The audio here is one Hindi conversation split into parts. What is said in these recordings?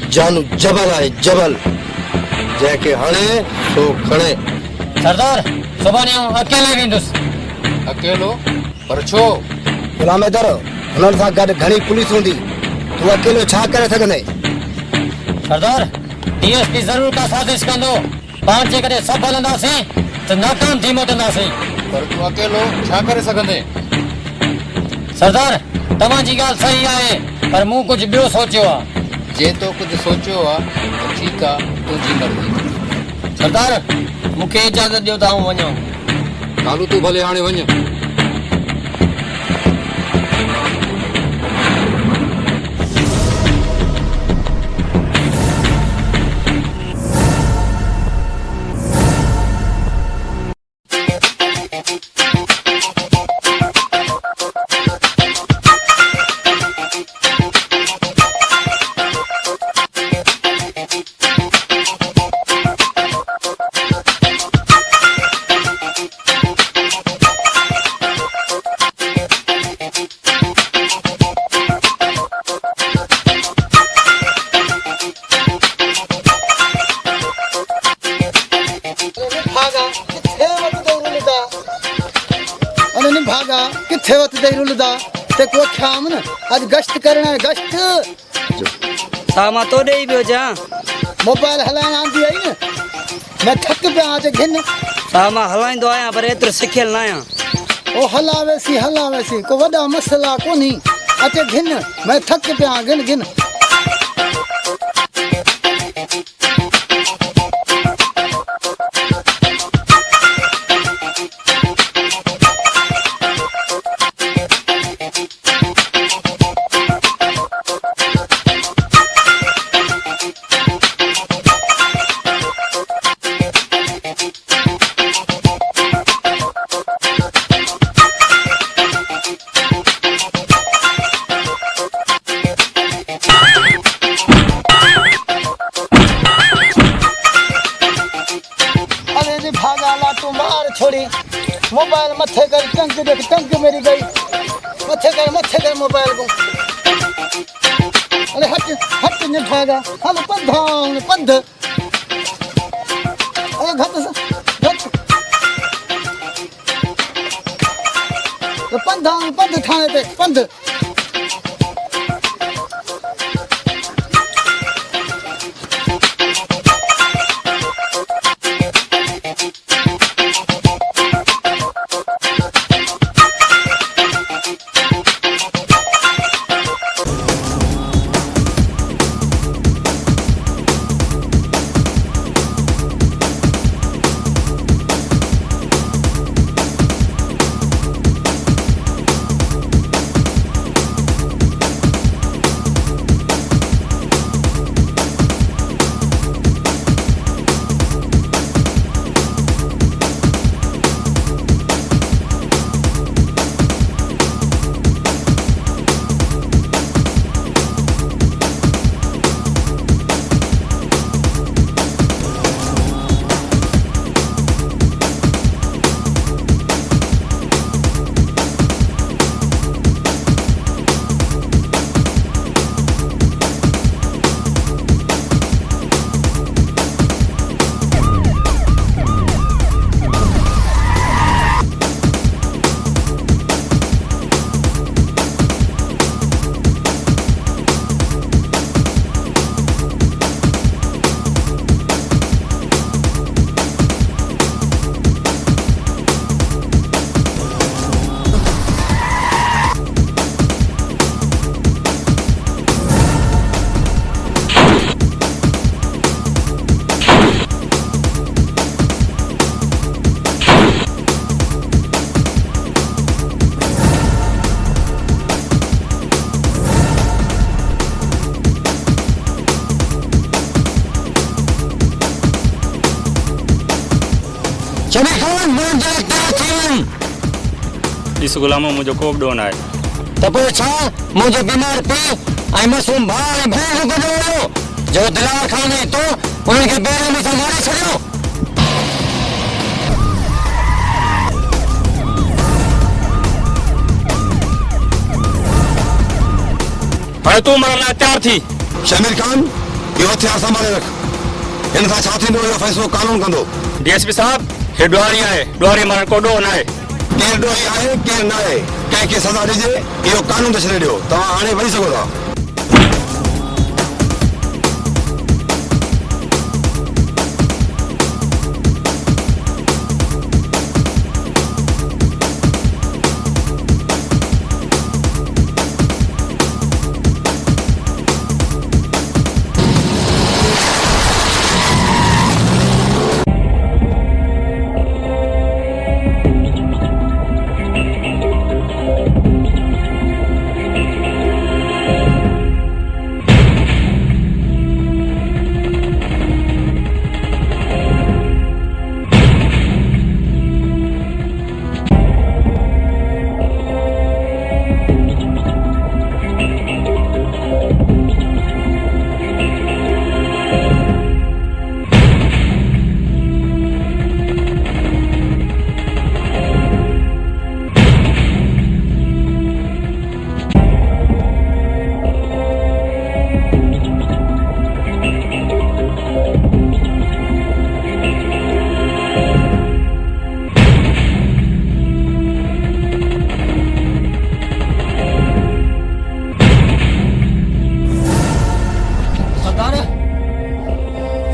जानू जबल है जबल जैके हणे तो खणे। सरदार सुभाणे अकेले वेंदुस। अकेलो पर छो? गुलाम हैदर हुननि सां गॾु घणी पुलिस हूंदी, तूं अकेलो छा करे सघंदे? सरदार डीएसपी जरूर का साजिश कंदो, पाण जेकॾहिं सभु हलंदासीं त नाकाम थी मोटंदासीं। पर तूं अकेलो छा करे सघंदे? सरदार तव्हांजी ॻाल्हि सही आहे, पर मूं कुझु ॿियो सोचियो आहे। जे तो कुझु सोचियो आहे त ठीकु आहे, तुंहिंजी मर्ज़ी। सरदार मूंखे इजाज़त ॾियो त आऊं वञां। कालू तूं भले हाणे वञ। भागा किथे वत दे रुलदा ते को ख्याम न आज गश्त करना है गश्त। सामा तो दे बियो जा मोबाइल हलाण आंदी आई न, मैं थक पे आज घिन। सामा हलाइंदो आया पर एतर सिखियल ना आया। ओ हलावेसी को वडा मसला कोनी अचे घिन, मैं थक पे आ घिन घिन। भागा लाटू मार छोड़ी मोबाइल मथे कर टंक देख टंक मेरी गई मथे कर मोबाइल को। अरे हट ने भागा हम पंध अरे घट पंध थाने पे पंध। इस गुलामो मुझे कोप डोन आए तो पोइ छा मुझे बीमार पी आई मासूम भाई भेण गुजरो जो दिलावर खाने तो उनके बेरे में मारे छड़ियो। हाणे तू मरण लाइ तैयार थी। शमीर खान इहो हथियार संभाले रख हिन खां छा थींदो इहो फ़ैसिलो कानून कंदो डीएसपी साहब हे ॾुआरी आहे ॾुआरी मारण को ॾोह न आहे केरु ॾोही आहे केरु न आहे कंहिंखे सज़ा ॾिजे इहो कानून ते छॾे ॾियो तव्हां हाणे वञी सघो था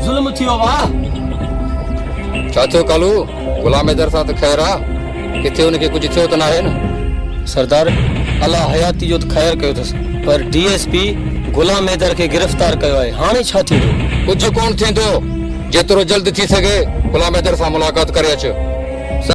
जुल्म थियो वा छा थियो कालू गुलाम हैदर सां त ख़ैर आहे किथे हुनखे कुझु थियो त न आहे न सरदार अल्लाह हयाती जो त ख़ैर कयो अथसि पर डीएसपी गुलाम हैदर खे गिरफ़्तार कयो आहे हाणे छा थींदो कुझु कोन थींदो जेतिरो जल्द थी सघे गुलाम हैदर सां मुलाक़ात करे अचो